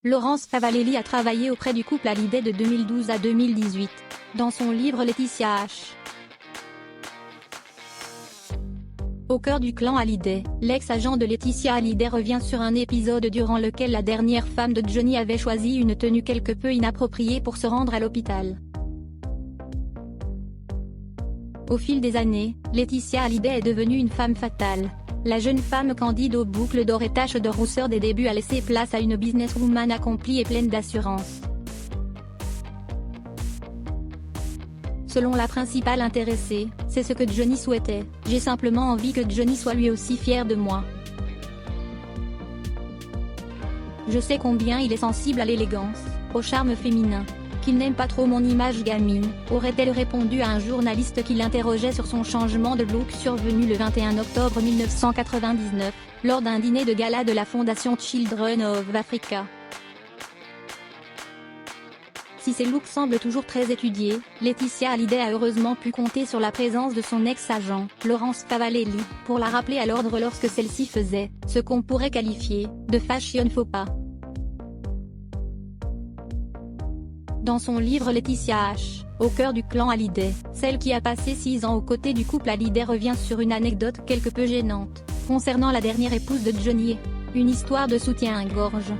Laurence Favalelli a travaillé auprès du couple Hallyday de 2012 à 2018. Dans son livre Laetitia H. Au cœur du clan Hallyday, l'ex-agent de Laetitia Hallyday revient sur un épisode durant lequel la dernière femme de Johnny avait choisi une tenue quelque peu inappropriée pour se rendre à l'hôpital. Au fil des années, Laetitia Hallyday est devenue une femme fatale. La jeune femme candide aux boucles d'or et taches de rousseur des débuts a laissé place à une businesswoman accomplie et pleine d'assurance. Selon la principale intéressée, c'est ce que Johnny souhaitait. J'ai simplement envie que Johnny soit lui aussi fier de moi. Je sais combien il est sensible à l'élégance, au charme féminin. Qu'il n'aime pas trop mon image gamine, aurait-elle répondu à un journaliste qui l'interrogeait sur son changement de look survenu le 21 octobre 1999, lors d'un dîner de gala de la fondation Children of Africa. Si ses looks semblent toujours très étudiés, Laetitia Hallyday a heureusement pu compter sur la présence de son ex-agent, Laurence Favalelli, pour la rappeler à l'ordre lorsque celle-ci faisait, ce qu'on pourrait qualifier, de fashion faux pas. Dans son livre Laetitia H. Au cœur du clan Hallyday, celle qui a passé 6 ans aux côtés du couple Hallyday revient sur une anecdote quelque peu gênante, concernant la dernière épouse de Johnny. Une histoire de soutien-gorge.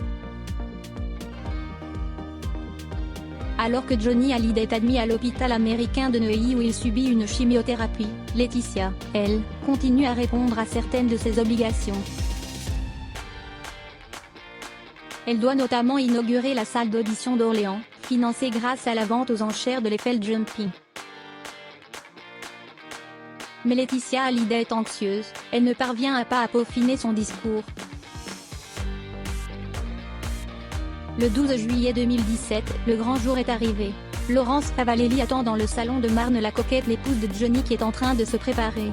Alors que Johnny Hallyday est admis à l'hôpital américain de Neuilly où il subit une chimiothérapie, Laetitia, elle, continue à répondre à certaines de ses obligations. Elle doit notamment inaugurer la salle d'audition d'Orléans, financée grâce à la vente aux enchères de l'Eiffel Jumping. Mais Laetitia Hallyday est anxieuse, elle ne parvient pas à peaufiner son discours. Le 12 juillet 2017, le grand jour est arrivé. Laurence Favalelli attend dans le salon de Marne la coquette l'épouse de Johnny qui est en train de se préparer.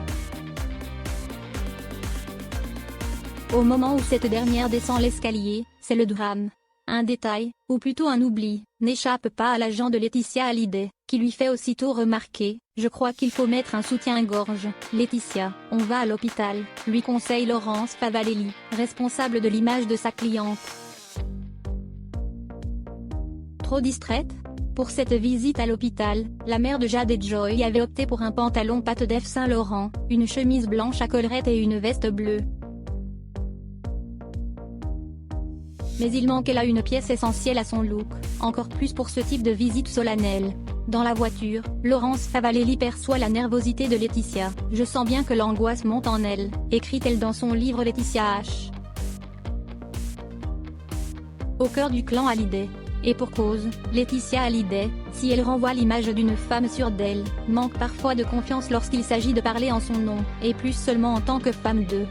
Au moment où cette dernière descend l'escalier, c'est le drame. Un détail, ou plutôt un oubli, n'échappe pas à l'agent de Laetitia Hallyday, qui lui fait aussitôt remarquer « Je crois qu'il faut mettre un soutien-gorge. Laetitia, on va à l'hôpital », lui conseille Laurence Favalelli, responsable de l'image de sa cliente. Trop distraite? Pour cette visite à l'hôpital, la mère de Jade et Joy avait opté pour un pantalon pâte d'Yves Saint Laurent, une chemise blanche à collerette et une veste bleue. Mais il manquait là une pièce essentielle à son look, encore plus pour ce type de visite solennelle. Dans la voiture, Laurence Favalelli perçoit la nervosité de Laetitia. « Je sens bien que l'angoisse monte en elle », écrit-elle dans son livre Laetitia H. Au cœur du clan Hallyday. Et pour cause, Laetitia Hallyday, si elle renvoie l'image d'une femme sûre d'elle, manque parfois de confiance lorsqu'il s'agit de parler en son nom, et plus seulement en tant que femme de.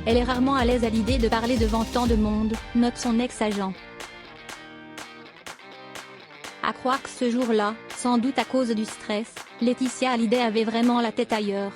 Elle est rarement à l'aise à l'idée de parler devant tant de monde, note son ex-agent. À croire que ce jour-là, sans doute à cause du stress, Laetitia Hallyday avait vraiment la tête ailleurs.